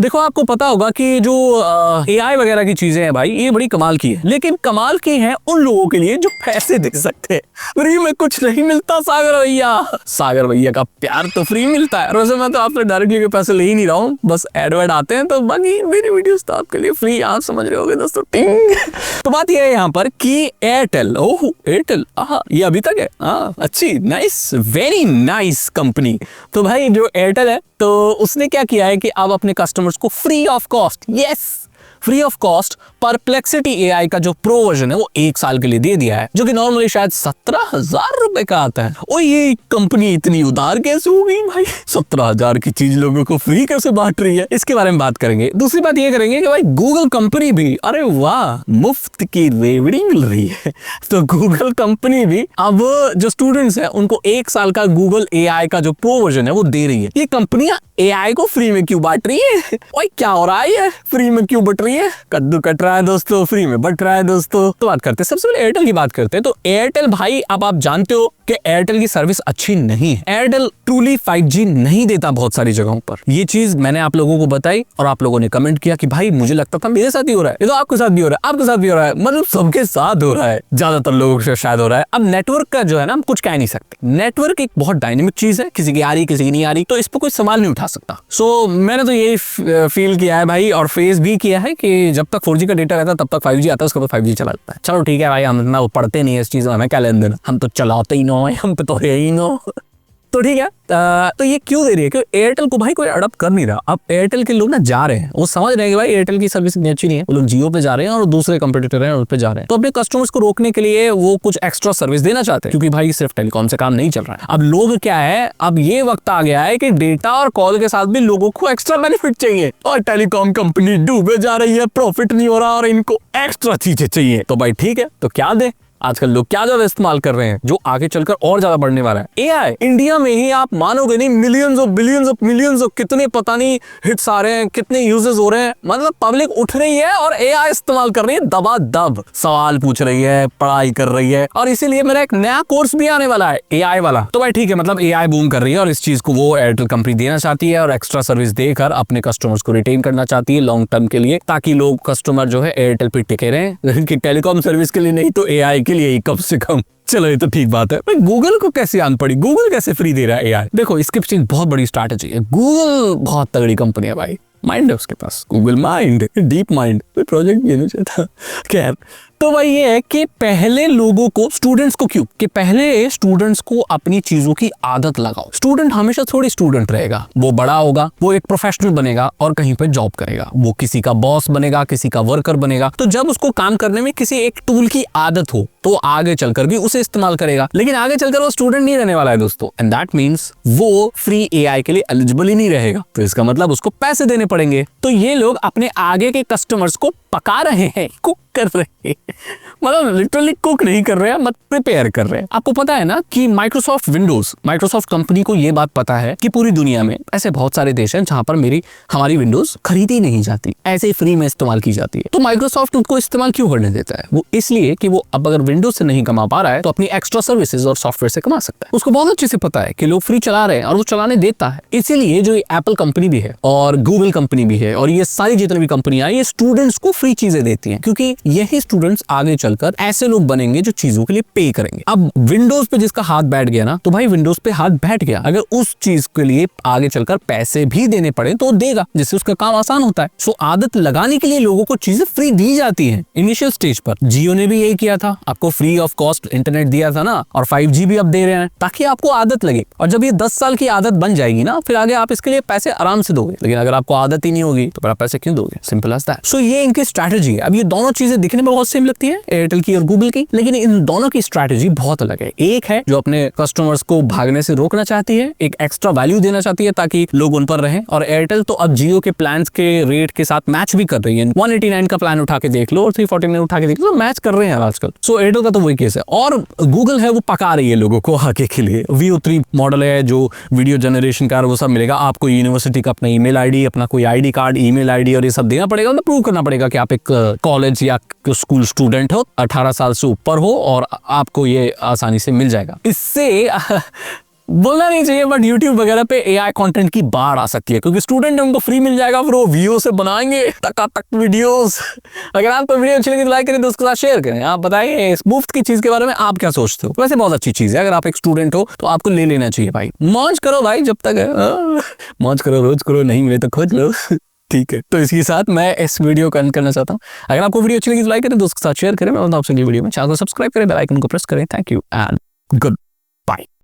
देखो आपको पता होगा कि जो एआई वगैरह की चीजें हैं भाई, ये बड़ी कमाल की है, लेकिन कमाल की है उन लोगों के लिए जो पैसे दे सकते हैं। फ्री में कुछ नहीं मिलता सागर भैया। सागर भैया का प्यार तो फ्री मिलता है। वैसे मैं तो आपसे डायरेक्टली पैसे ले ही नहीं रहा हूँ, बस एडवर्ड आते हैं तो बाकी मेरी वीडियोस तो आपके लिए फ्री, आप समझ रहे होगे दोस्तों। तो बात यह है यहाँ पर कि एयरटेल, ओह एयरटेल, ये अभी तक है, अच्छी, नाइस, वेरी नाइस कंपनी। तो भाई जो एयरटेल है तो उसने क्या किया है कि अब अपने कस्टमर्स को free of cost, yes free of cost, perplexity AI का जो प्रो वर्जन है वो 1 साल के लिए दे दिया है, जो कि नॉर्मली शायद 17,000 रुपए का आता है। और ये कंपनी इतनी उदार कैसे हो गई भाई, 17,000 की चीज लोगों को फ्री कैसे बांट रही है, इसके बारे में बात करेंगे। दूसरी बात ये करेंगे कि भाई गूगल कंपनी भी, अरे वाह, मुफ्त की रेवड़ी मिल रही है। तो गूगल कंपनी भी अब जो स्टूडेंट्स है उनको 1 साल का गूगल एआई का जो प्रो वर्जन है वो दे रही है। ये कंपनियां एआई को फ्री में क्यों बांट रही है? ओए क्या हो रहा है, ये फ्री में क्यों बट रही है? कद्दू कट रहा है दोस्तों, फ्री में बट रहा है दोस्तों। तो बात करते हैं, सबसे पहले एयरटेल की बात करते हैं। तो एयरटेल भाई, अब आप जानते हो कि एयरटेल की सर्विस अच्छी नहीं है। एयरटेल ट्रूली 5G नहीं देता बहुत सारी जगहों पर। ये चीज मैंने आप लोगों को बताई और आप लोगों ने कमेंट किया कि भाई मुझे लगता था मेरे साथ ही हो रहा है, ये तो आपके साथ भी हो रहा है, आपके साथ भी हो रहा है, मतलब सबके साथ हो रहा है, ज्यादातर लोगों के शायद हो रहा है। अब नेटवर्क का जो है ना, हम कुछ कह नहीं सकते। नेटवर्क एक बहुत डायनेमिक चीज है, किसी की आ रही किसी की नहीं आ रही, तो इस पर कोई सवाल नहीं उठा सकता। सो मैंने तो यही फील किया है भाई, और फेस भी किया है कि जब तक 4G का डेटा रहता है तब तक 5G आता है, उसके बाद 5G चला जाता है। चलो ठीक है भाई, हम इतना पढ़ते नहीं है इस चीज में, हमें क्या लेन देना, हम तो चलाते ही नो है, हम पे तो है ही नो। तो ठीक है, तो ये क्यों दे रही है? क्योंकि एयरटेल को भाई कोई अडॉप्ट कर नहीं रहा। अब एयरटेल के लोग ना जा रहे हैं, वो समझ रहे हैं कि भाई एयरटेल की सर्विस इतनी अच्छी नहीं है, वो लोग जियो पे जा रहे हैं और दूसरे कंपटीटर हैं उस पे जा रहे हैं। तो अपने कस्टमर्स को रोकने के लिए वो कुछ एक्स्ट्रा सर्विस देना चाहते हैं, क्योंकि भाई सिर्फ टेलीकॉम से काम नहीं चल रहा है। अब लोग क्या है, अब ये वक्त आ गया है कि डेटा और कॉल के साथ भी लोगों को एक्स्ट्रा बेनिफिट चाहिए, और टेलीकॉम कंपनी डूबे जा रही है, प्रॉफिट नहीं हो रहा और इनको एक्स्ट्रा चीजें चाहिए। तो भाई ठीक है, तो क्या दे? आजकल लोग क्या ज्यादा इस्तेमाल कर रहे हैं, जो आगे चलकर और ज्यादा बढ़ने वाला है, एआई। इंडिया में ही आप मानोगे नहीं, मिलियंस ऑफ कितने पता नहीं हिट्स आ रहे हैं, कितने यूजेस हो रहे हैं, मतलब पब्लिक उठ रही है और एआई इस्तेमाल कर रही है, दबादब सवाल पूछ रही है, पढ़ाई कर रही है। और इसीलिए मेरा एक नया कोर्स भी आने वाला है एआई वाला। तो भाई ठीक है, मतलब एआई बूम कर रही है और इस चीज को वो एयरटेल कंपनी देना चाहती है और एक्स्ट्रा सर्विस देकर अपने कस्टमर्स को रिटेन करना चाहती है लॉन्ग टर्म के लिए, ताकि लोग कस्टमर जो है एयरटेल पे टिके रहे, टेलीकॉम सर्विस के लिए नहीं तो एआई के लिए कम से कम। चलो ये तो ठीक बात है। भाई गूगल को कैसे आन पड़ी, गूगल कैसे फ्री दे रहा है एआई? देखो इसके पीछे बहुत बड़ी स्ट्रैटेजी है। गूगल बहुत तगड़ी कंपनी है भाई, माइंड है उसके पास, गूगल माइंड, डीप माइंड, कोई प्रोजेक्ट भी नहीं चाहता। खैर, तो भाई ये है कि पहले लोगों को, स्टूडेंट्स को क्यों, कि पहले स्टूडेंट्स को अपनी चीजों की आदत लगाओ। स्टूडेंट हमेशा थोड़ी स्टूडेंट रहेगा, वो बड़ा होगा, वो एक प्रोफेशनल बनेगा और कहीं पे जॉब करेगा, वो किसी का बॉस बनेगा, किसी का वर्कर बनेगा। तो जब उसको काम करने में किसी एक टूल की आदत हो तो आगे चलकर भी उसे इस्तेमाल करेगा। लेकिन आगे चलकर वो स्टूडेंट नहीं रहने वाला है दोस्तों, एंड दैट मीन्स वो फ्री एआई के लिए एलिजिबल ही नहीं रहेगा। तो इसका मतलब उसको पैसे देने पड़ेंगे। तो ये लोग अपने आगे के कस्टमर्स को पका रहे हैं, कुक कर रहे हैं, मतलब लिटरली कुक नहीं कर रहे हैं, मत प्रिपेयर कर रहे हैं। आपको पता है ना कि माइक्रोसॉफ्ट कंपनी को ये बात पता है कि पूरी दुनिया में ऐसे बहुत सारे देश हैं जहां पर हमारी विंडोज खरीदी नहीं जाती, ऐसे ही फ्री में इस्तेमाल की जाती है। तो माइक्रोसॉफ्ट उनको इस्तेमाल क्यों करने देता है? वो इसलिए कि वो अब अगर विंडोज से नहीं कमा पा रहा है तो अपनी एक्स्ट्रा सर्विसेज और सॉफ्टवेयर से कमा सकता है। उसको बहुत अच्छे से पता है कि लोग फ्री चला रहे हैं और वो चलाने देता है। इसीलिए जो एप्पल कंपनी भी है और गूगल कंपनी भी है और ये सारी जितनी भी कंपनियां, ये स्टूडेंट्स को फ्री चीजें देती हैं, क्योंकि यही स्टूडेंट्स आगे चलकर ऐसे लोग बनेंगे जो चीजों के लिए पे करेंगे। अब विंडोज पे जिसका हाथ बैठ गया ना, तो भाई विंडोज पे हाथ बैठ गया, अगर उस चीज के लिए आगे चलकर पैसे भी देने पड़े तो देगा, जिससे उसका काम आसान होता है। सो आदत लगाने के लिए लोगों को चीजें फ्री दी जाती हैं इनिशियल स्टेज पर। जियो ने भी यही किया था, आपको फ्री ऑफ कॉस्ट इंटरनेट दिया था ना, और 5G भी अब दे रहे हैं ताकि आपको आदत लगे। और जब ये 10 साल की आदत बन जाएगी ना, फिर आगे आप इसके लिए पैसे आराम से दोगे। लेकिन अगर आपको आदत ही नहीं होगी तो फिर आप पैसे क्यों दोगे? Simple as that. सो ये इनकी स्ट्रैटेजी है। अब ये दोनों चीजें दिखने में बहुत सेम लगती है, एयरटेल की और गूगल की, लेकिन इन दोनों की स्ट्रैटेजी बहुत अलग है। एक है जो अपने कस्टमर्स को भागने से रोकना चाहती है, एक एक्स्ट्रा वैल्यू देना चाहती है ताकि लोग उन पर रहें, और एयरटेल तो अब जियो के प्लान्स के रेट के साथ मैच भी कर रही है। 189 का प्लान उठा के देख लो और 349 उठा के देख लो, मैच कर रहे हैं आजकल। सो एयरटेल का तो वही केस है। और गूगल है वो पका रही है लोगों को आगे के लिए। VO3 मॉडल है जो वीडियो जनरेशन का, वो सब मिलेगा आपको। यूनिवर्सिटी का अपना ईमेल आईडी, अपना कोई आईडी कार्ड, ईमेल आईडी और ये सब देना पड़ेगा, मतलब प्रूव करना पड़ेगा कि आप एक कॉलेज या स्कूल स्टूडेंट हो, 18 साल से ऊपर हो, और आपको ये आसानी से मिल जाएगा। इससे बोलना नहीं चाहिए बट यूट्यूब वगैरह पे एआई कंटेंट की बाढ़ आ सकती है, क्योंकि स्टूडेंट है उनको फ्री मिल जाएगा, फिर वो वीडियो से बनाएंगे टकाटक वीडियोस। अगर आपको वीडियो अच्छी लगी तो लाइक करें, दोस्तों के साथ शेयर करें। आप बताइए इस मुफ्त की चीज के बारे में आप क्या सोचते हो? वैसे बहुत अच्छी चीज है, अगर आप एक स्टूडेंट हो तो आपको ले लेना चाहिए भाई। मौज करो भाई जब तक है, मौज करो, रोज करो, नहीं मिले तो खोज लो। ठीक है, तो इसी के साथ मैं इस वीडियो को एंड करना चाहता हूँ। अगर आपको वीडियो अच्छी लगी तो लाइक करें, दोस्तों के साथ शेयर करें। मैं आपसे अगली वीडियो में, चैनल को सब्सक्राइब करें, बेल आइकन को प्रेस करें। Thank you and good bye.